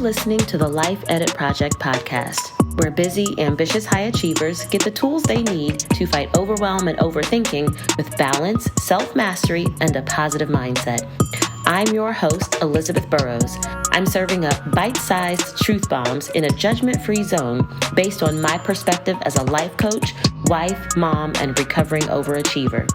listening to the Life Edit Project podcast, where busy, ambitious high achievers get the tools they need to fight overwhelm and overthinking with balance, self-mastery, and a positive mindset. I'm your host, Elizabeth Burrows. I'm serving up bite-sized truth bombs in a judgment-free zone based on my perspective as a life coach, wife, mom, and recovering overachiever.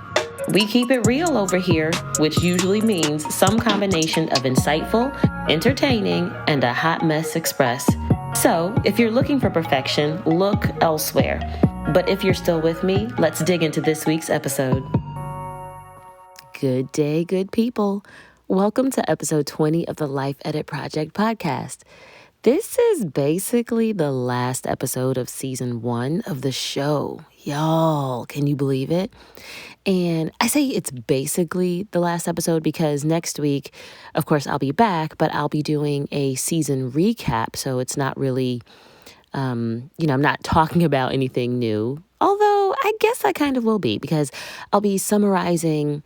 We keep it real over here, which usually means some combination of insightful, entertaining, and a hot mess express. So, if you're looking for perfection, look elsewhere. But if you're still with me, let's dig into this week's episode. Good day, good people. Welcome to episode 20 of the Life Edit Project podcast. This is basically the last episode of season 1 of the show. Y'all, can you believe it? And I say it's basically the last episode because next week, of course, I'll be back, but I'll be doing a season recap. So it's not really, I'm not talking about anything new. Although I guess I kind of will be because I'll be summarizing,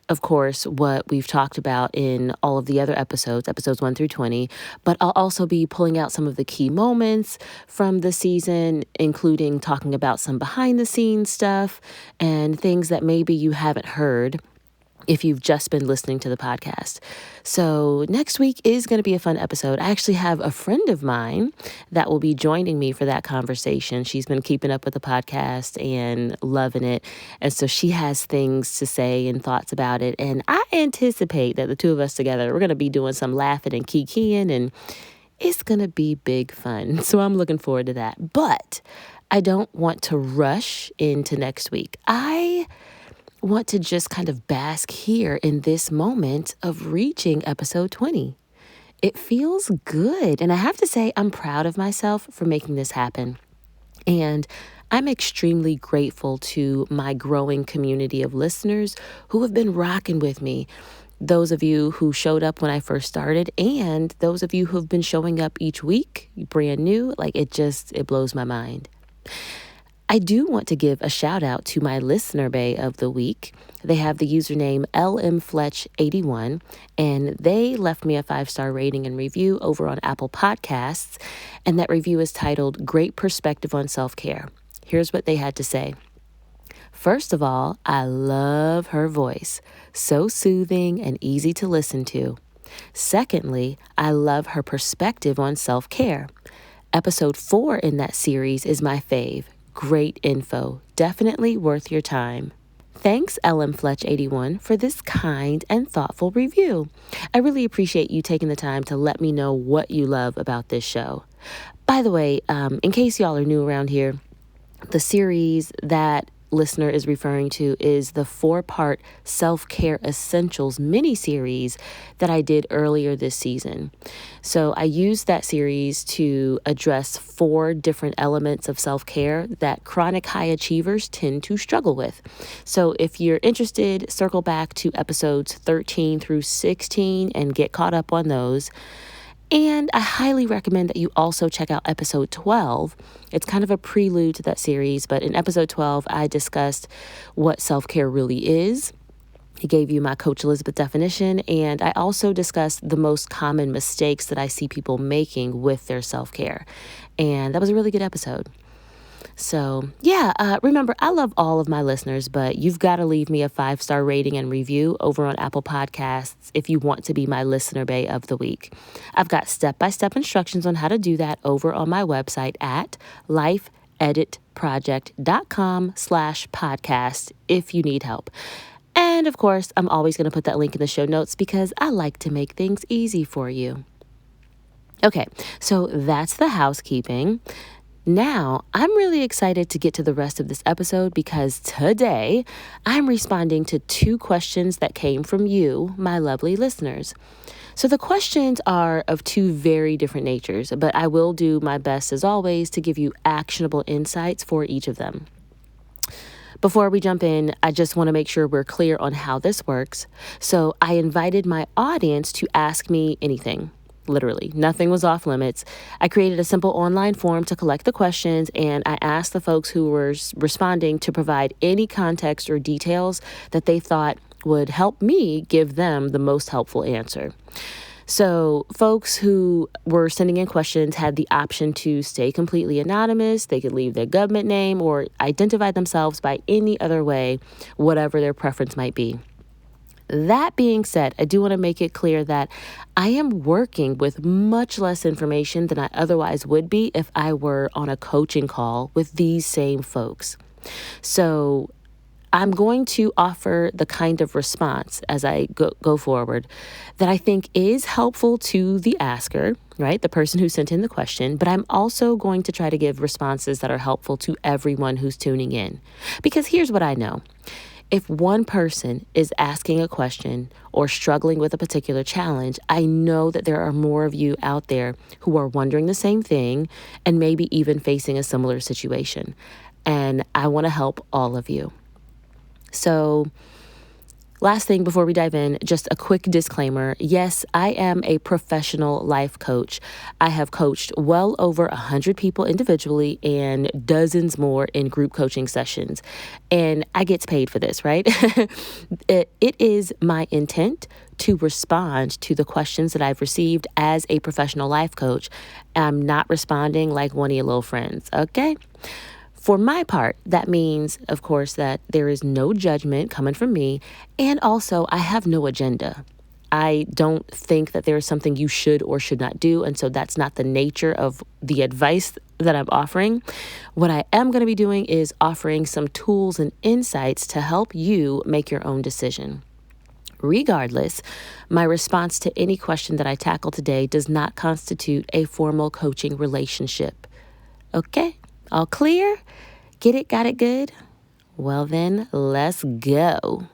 of course, what we've talked about in all of the other episodes 1 through 20, but I'll also be pulling out some of the key moments from the season, including talking about some behind the scenes stuff and things that maybe you haven't heard if you've just been listening to the podcast. So next week is going to be a fun episode. I actually have a friend of mine that will be joining me for that conversation. She's been keeping up with the podcast and loving it. And so she has things to say and thoughts about it. And I anticipate that the two of us together, we're going to be doing some laughing and kikiing, and it's going to be big fun. So I'm looking forward to that. But I don't want to rush into next week. I want to just kind of bask here in this moment of reaching episode 20. It feels good. And I have to say, I'm proud of myself for making this happen. And I'm extremely grateful to my growing community of listeners who have been rocking with me. Those of you who showed up when I first started and those of you who have been showing up each week, brand new, it blows my mind. I do want to give a shout out to my listener bay of the week. They have the username LMFletch81, and they left me a 5-star rating and review over on Apple Podcasts, and that review is titled Great Perspective on Self-Care. Here's what they had to say. First of all, I love her voice. So soothing and easy to listen to. Secondly, I love her perspective on self-care. Episode 4 in that series is my fave. Great info. Definitely worth your time. Thanks, LMFletch81, for this kind and thoughtful review. I really appreciate you taking the time to let me know what you love about this show. By the way, in case y'all are new around here, the series that listener is referring to is the 4-part Self-Care Essentials mini-series that I did earlier this season. So I used that series to address 4 different elements of self-care that chronic high achievers tend to struggle with. So if you're interested, circle back to episodes 13 through 16 and get caught up on those. And I highly recommend that you also check out episode 12. It's kind of a prelude to that series, but in episode 12, I discussed what self-care really is. I gave you my Coach Elizabeth definition, and I also discussed the most common mistakes that I see people making with their self-care. And that was a really good episode. So, remember, I love all of my listeners, but you've got to leave me a 5-star rating and review over on Apple Podcasts if you want to be my listener bay of the week. I've got step-by-step instructions on how to do that over on my website at lifeeditproject.com/podcast if you need help. And of course, I'm always going to put that link in the show notes because I like to make things easy for you. Okay, so that's the housekeeping. Now, I'm really excited to get to the rest of this episode because today I'm responding to 2 questions that came from you, my lovely listeners. So the questions are of 2 very different natures, but I will do my best as always to give you actionable insights for each of them. Before we jump in, I just want to make sure we're clear on how this works. So I invited my audience to ask me anything. Literally, nothing was off limits. I created a simple online form to collect the questions, and I asked the folks who were responding to provide any context or details that they thought would help me give them the most helpful answer. So folks who were sending in questions had the option to stay completely anonymous. They could leave their government name or identify themselves by any other way, whatever their preference might be. That being said, I do want to make it clear that I am working with much less information than I otherwise would be if I were on a coaching call with these same folks. So I'm going to offer the kind of response as I go forward that I think is helpful to the asker, right? The person who sent in the question, but I'm also going to try to give responses that are helpful to everyone who's tuning in. Because here's what I know. If one person is asking a question or struggling with a particular challenge, I know that there are more of you out there who are wondering the same thing and maybe even facing a similar situation. And I want to help all of you. So, last thing before we dive in, just a quick disclaimer. Yes, I am a professional life coach. I have coached well over 100 people individually and dozens more in group coaching sessions. And I get paid for this, right? It is my intent to respond to the questions that I've received as a professional life coach. I'm not responding like one of your little friends, okay? For my part, that means, of course, that there is no judgment coming from me, and also I have no agenda. I don't think that there is something you should or should not do, and so that's not the nature of the advice that I'm offering. What I am going to be doing is offering some tools and insights to help you make your own decision. Regardless, my response to any question that I tackle today does not constitute a formal coaching relationship. Okay? All clear? Get it? Got it good? Well then, let's go.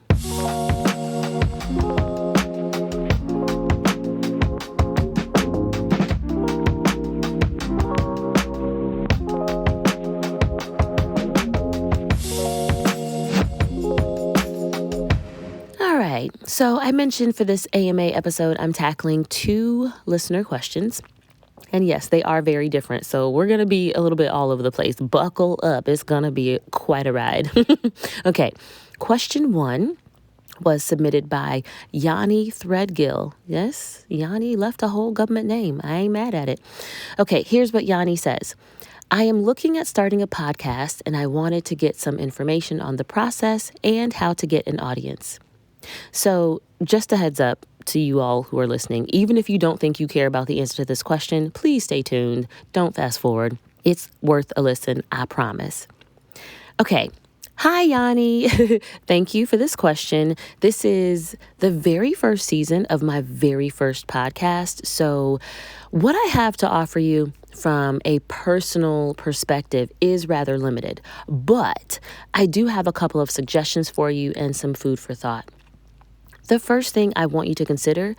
All right, so I mentioned for this AMA episode, I'm tackling 2 listener questions. And yes, they are very different. So we're going to be a little bit all over the place. Buckle up. It's going to be quite a ride. Okay. Question 1 was submitted by Yanni Threadgill. Yes, Yanni left a whole government name. I ain't mad at it. Okay. Here's what Yanni says. I am looking at starting a podcast and I wanted to get some information on the process and how to get an audience. So just a heads up to you all who are listening, even if you don't think you care about the answer to this question, please stay tuned. Don't fast forward. It's worth a listen, I promise. Okay. Hi, Yanni. Thank you for this question. This is the very first season of my very first podcast. So what I have to offer you from a personal perspective is rather limited, but I do have a couple of suggestions for you and some food for thought. The first thing I want you to consider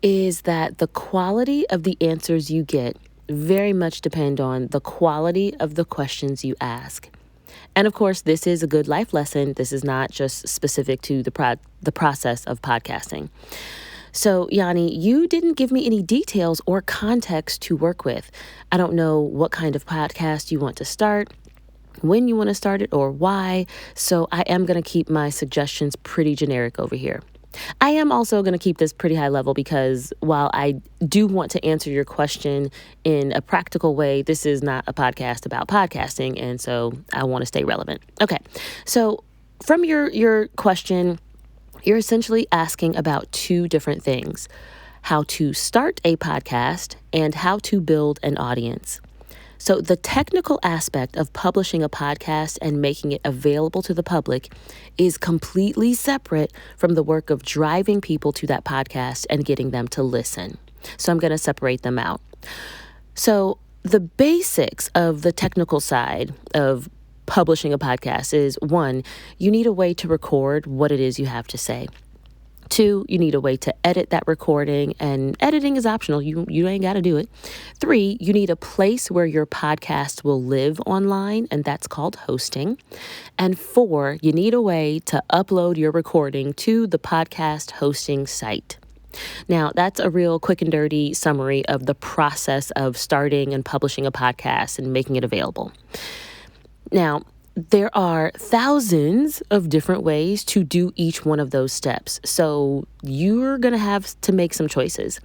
is that the quality of the answers you get very much depend on the quality of the questions you ask. And of course, this is a good life lesson. This is not just specific to the process of podcasting. So, Yanni, you didn't give me any details or context to work with. I don't know what kind of podcast you want to start, when you want to start it, or why. So I am going to keep my suggestions pretty generic over here. I am also going to keep this pretty high level because while I do want to answer your question in a practical way, this is not a podcast about podcasting, and so I want to stay relevant. Okay, so from your question, you're essentially asking about 2 different things: how to start a podcast and how to build an audience. So the technical aspect of publishing a podcast and making it available to the public is completely separate from the work of driving people to that podcast and getting them to listen. So I'm going to separate them out. So the basics of the technical side of publishing a podcast is 1, you need a way to record what it is you have to say. 2, you need a way to edit that recording, and editing is optional. You ain't got to do it. 3, you need a place where your podcast will live online, and that's called hosting. And 4, you need a way to upload your recording to the podcast hosting site. Now, that's a real quick and dirty summary of the process of starting and publishing a podcast and making it available. Now, there are thousands of different ways to do each one of those steps. So you're going to have to make some choices.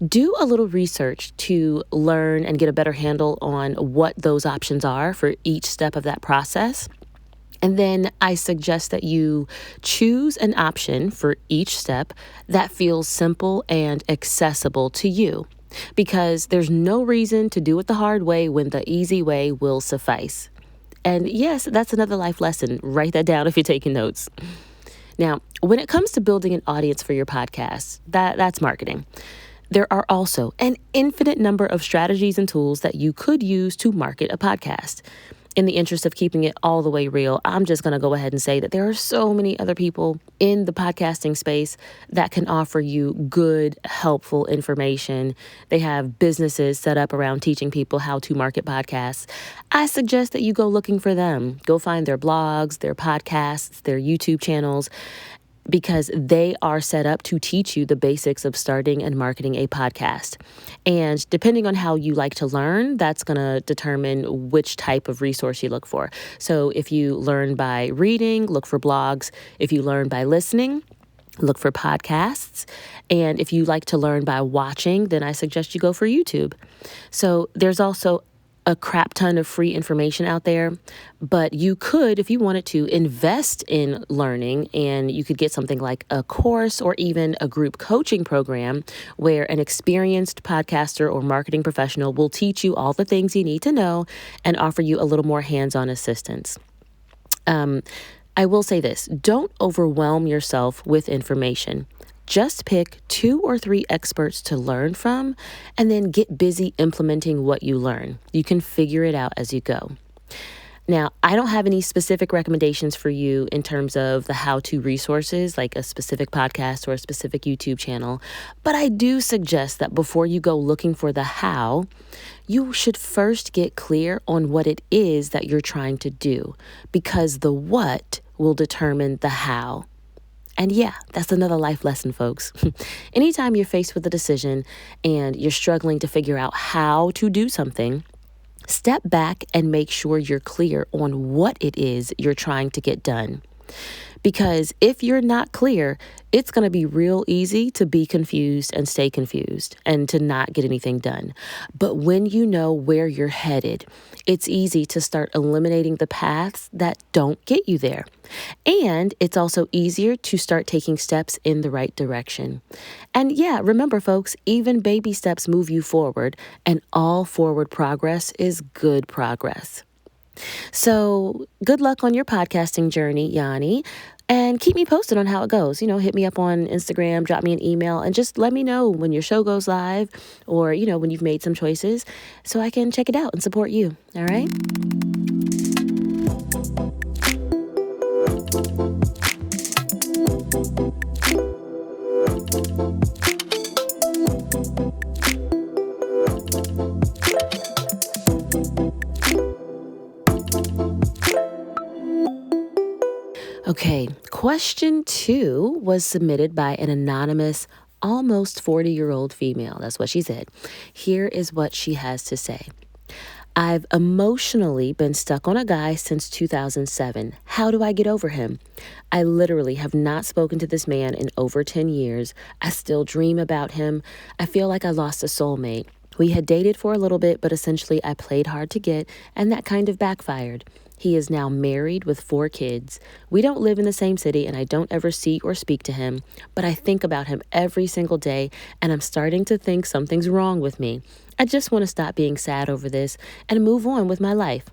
Do a little research to learn and get a better handle on what those options are for each step of that process. And then I suggest that you choose an option for each step that feels simple and accessible to you, because there's no reason to do it the hard way when the easy way will suffice. And yes, that's another life lesson. Write that down if you're taking notes. Now, when it comes to building an audience for your podcast, that's marketing. There are also an infinite number of strategies and tools that you could use to market a podcast. In the interest of keeping it all the way real, I'm just going to go ahead and say that there are so many other people in the podcasting space that can offer you good, helpful information. They have businesses set up around teaching people how to market podcasts. I suggest that you go looking for them. Go find their blogs, their podcasts, their YouTube channels, because they are set up to teach you the basics of starting and marketing a podcast. And depending on how you like to learn, that's going to determine which type of resource you look for. So if you learn by reading, look for blogs. If you learn by listening, look for podcasts. And if you like to learn by watching, then I suggest you go for YouTube. So there's also a crap ton of free information out there, but you could, if you wanted to, invest in learning, and you could get something like a course or even a group coaching program where an experienced podcaster or marketing professional will teach you all the things you need to know and offer you a little more hands-on assistance. I will say this, don't overwhelm yourself with information. Just pick 2 or 3 experts to learn from, and then get busy implementing what you learn. You can figure it out as you go. Now, I don't have any specific recommendations for you in terms of the how-to resources, like a specific podcast or a specific YouTube channel, but I do suggest that before you go looking for the how, you should first get clear on what it is that you're trying to do, because the what will determine the how. And yeah, that's another life lesson, folks. Anytime you're faced with a decision and you're struggling to figure out how to do something, step back and make sure you're clear on what it is you're trying to get done. Because if you're not clear, it's going to be real easy to be confused and stay confused and to not get anything done. But when you know where you're headed, it's easy to start eliminating the paths that don't get you there. And it's also easier to start taking steps in the right direction. And yeah, remember, folks, even baby steps move you forward, and all forward progress is good progress. So good luck on your podcasting journey, Yanni, and keep me posted on how it goes. Hit me up on Instagram, drop me an email, and just let me know when your show goes live or, when you've made some choices so I can check it out and support you. All right? Okay, question 2 was submitted by an anonymous, almost 40-year-old female. That's what she said. Here is what she has to say. I've emotionally been stuck on a guy since 2007. How do I get over him? I literally have not spoken to this man in over 10 years. I still dream about him. I feel like I lost a soulmate. We had dated for a little bit, but essentially I played hard to get, and that kind of backfired. He is now married with 4 kids. We don't live in the same city, and I don't ever see or speak to him, but I think about him every single day, and I'm starting to think something's wrong with me. I just want to stop being sad over this and move on with my life.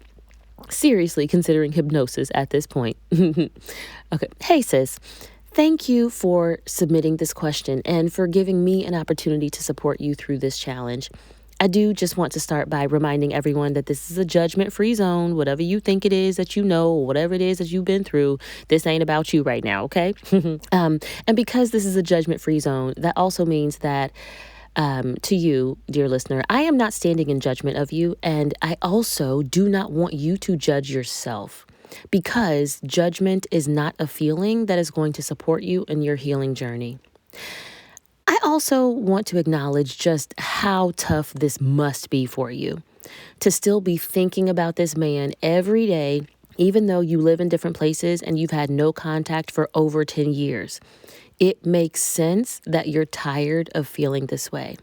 Seriously considering hypnosis at this point. Okay. Hey, sis. Thank you for submitting this question and for giving me an opportunity to support you through this challenge. I do just want to start by reminding everyone that this is a judgment-free zone. Whatever you think it is that you know, whatever it is that you've been through, this ain't about you right now, okay? And because this is a judgment-free zone, that also means that to you, dear listener, I am not standing in judgment of you, and I also do not want you to judge yourself, because judgment is not a feeling that is going to support you in your healing journey. I also want to acknowledge just how tough this must be for you to still be thinking about this man every day, even though you live in different places and you've had no contact for over 10 years. It makes sense that you're tired of feeling this way.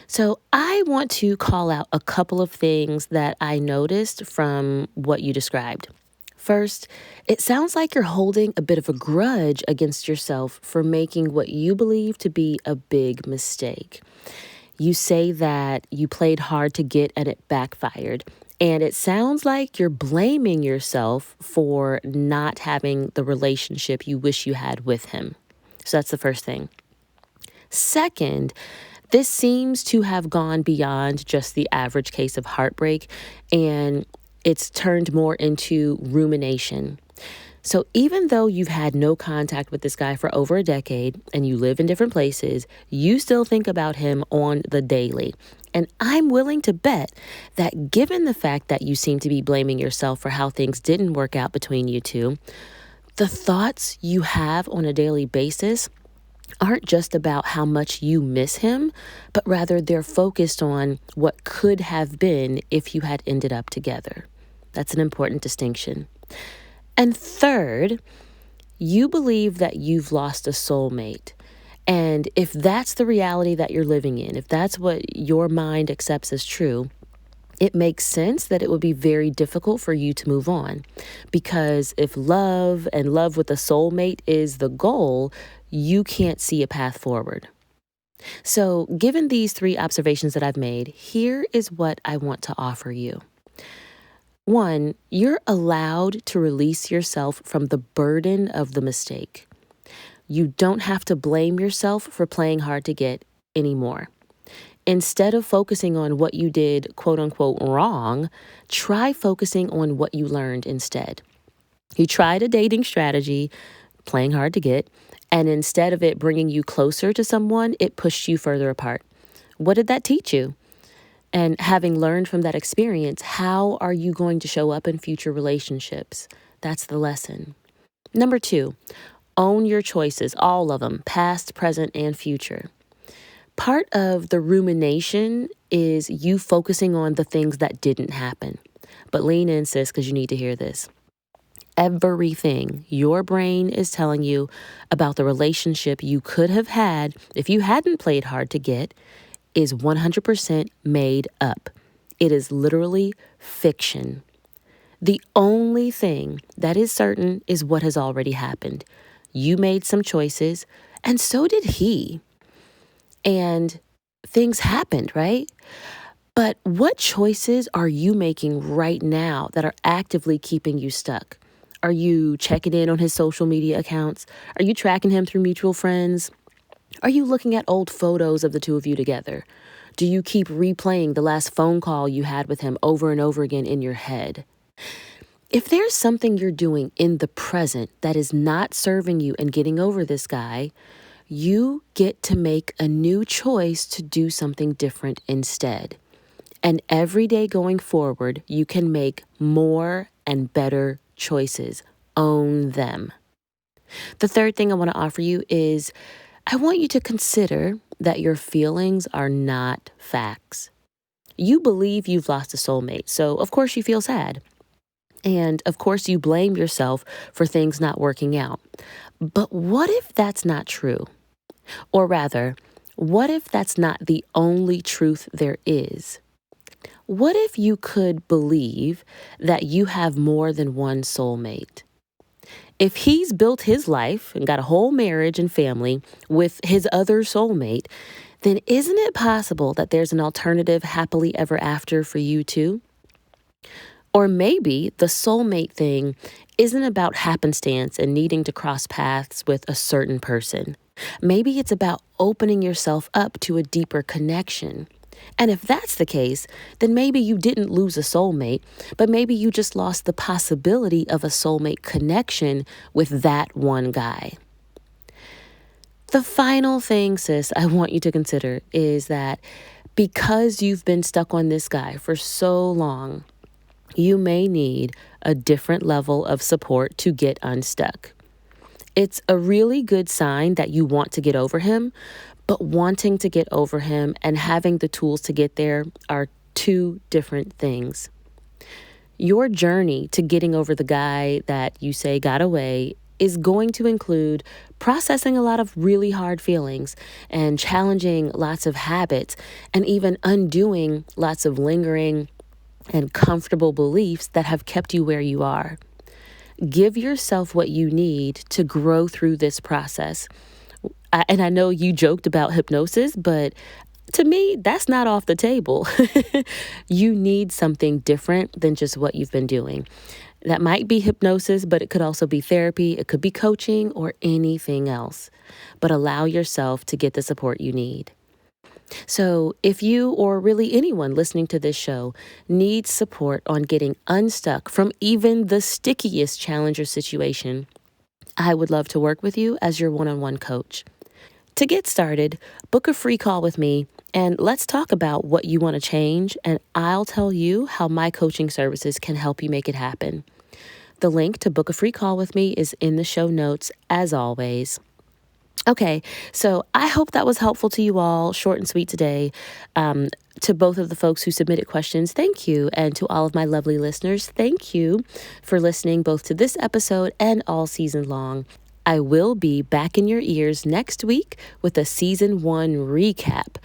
So I want to call out a couple of things that I noticed from what you described. First, it sounds like you're holding a bit of a grudge against yourself for making what you believe to be a big mistake. You say that you played hard to get and it backfired. And it sounds like you're blaming yourself for not having the relationship you wish you had with him. So that's the first thing. Second, this seems to have gone beyond just the average case of heartbreak, and it's turned more into rumination. So even though you've had no contact with this guy for over a decade and you live in different places, you still think about him on the daily. And I'm willing to bet that given the fact that you seem to be blaming yourself for how things didn't work out between you two, the thoughts you have on a daily basis aren't just about how much you miss him, but rather they're focused on what could have been if you had ended up together. That's an important distinction. And third, you believe that you've lost a soulmate. And if that's the reality that you're living in, if that's what your mind accepts as true, it makes sense that it would be very difficult for you to move on. Because if love and love with a soulmate is the goal, you can't see a path forward. So, given these three observations that I've made, here is what I want to offer you. One, you're allowed to release yourself from the burden of the mistake. You don't have to blame yourself for playing hard to get anymore. Instead of focusing on what you did, quote unquote, wrong, try focusing on what you learned instead. You tried a dating strategy, playing hard to get, and instead of it bringing you closer to someone, it pushed you further apart. What did that teach you? And having learned from that experience, how are you going to show up in future relationships? That's the lesson. Number 2, own your choices, all of them, past, present, and future. Part of the rumination is you focusing on the things that didn't happen. But lean in, sis, because you need to hear this. Everything your brain is telling you about the relationship you could have had if you hadn't played hard to get is 100% made up. It is literally fiction. The only thing that is certain is what has already happened. You made some choices, and so did he. And things happened, right? But what choices are you making right now that are actively keeping you stuck? Are you checking in on his social media accounts? Are you tracking him through mutual friends? Are you looking at old photos of the two of you together? Do you keep replaying the last phone call you had with him over and over again in your head? If there's something you're doing in the present that is not serving you and getting over this guy, you get to make a new choice to do something different instead. And every day going forward, you can make more and better choices. Own them. The third thing I want to offer you is I want you to consider that your feelings are not facts. You believe you've lost a soulmate, so of course you feel sad. And of course you blame yourself for things not working out. But what if that's not true? Or rather, what if that's not the only truth there is? What if you could believe that you have more than one soulmate? If he's built his life and got a whole marriage and family with his other soulmate, then isn't it possible that there's an alternative happily ever after for you too? Or maybe the soulmate thing isn't about happenstance and needing to cross paths with a certain person. Maybe it's about opening yourself up to a deeper connection. And if that's the case, then maybe you didn't lose a soulmate, but maybe you just lost the possibility of a soulmate connection with that one guy. The final thing, sis, I want you to consider is that because you've been stuck on this guy for so long, you may need a different level of support to get unstuck. It's a really good sign that you want to get over him, but wanting to get over him and having the tools to get there are two different things. Your journey to getting over the guy that you say got away is going to include processing a lot of really hard feelings and challenging lots of habits and even undoing lots of lingering and comfortable beliefs that have kept you where you are. Give yourself what you need to grow through this process. And I know you joked about hypnosis, but to me, that's not off the table. You need something different than just what you've been doing. That might be hypnosis, but it could also be therapy. It could be coaching or anything else. But allow yourself to get the support you need. So if you or really anyone listening to this show needs support on getting unstuck from even the stickiest challenge or situation, I would love to work with you as your one-on-one coach. To get started, book a free call with me and let's talk about what you want to change, and I'll tell you how my coaching services can help you make it happen. The link to book a free call with me is in the show notes, as always. Okay, so I hope that was helpful to you all, short and sweet today. To both of the folks who submitted questions, thank you. And to all of my lovely listeners, thank you for listening both to this episode and all season long. I will be back in your ears next week with a season 1 recap.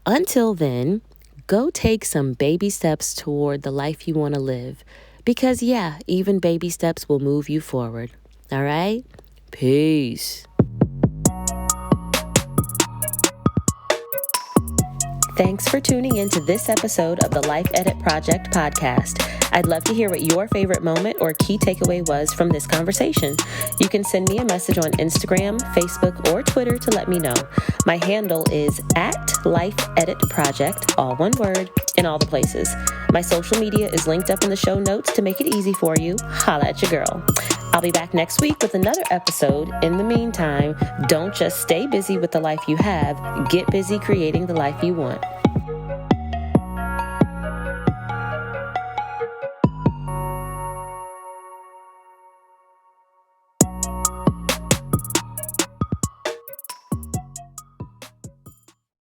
Until then, go take some baby steps toward the life you want to live. Because even baby steps will move you forward. All right? Peace. Thanks for tuning in to this episode of the Life Edit Project podcast. I'd love to hear what your favorite moment or key takeaway was from this conversation. You can send me a message on Instagram, Facebook, or Twitter to let me know. My handle is @LifeEditProject, all one word, in all the places. My social media is linked up in the show notes to make it easy for you. Holla at your girl. I'll be back next week with another episode. In the meantime, don't just stay busy with the life you have. Get busy creating the life you want.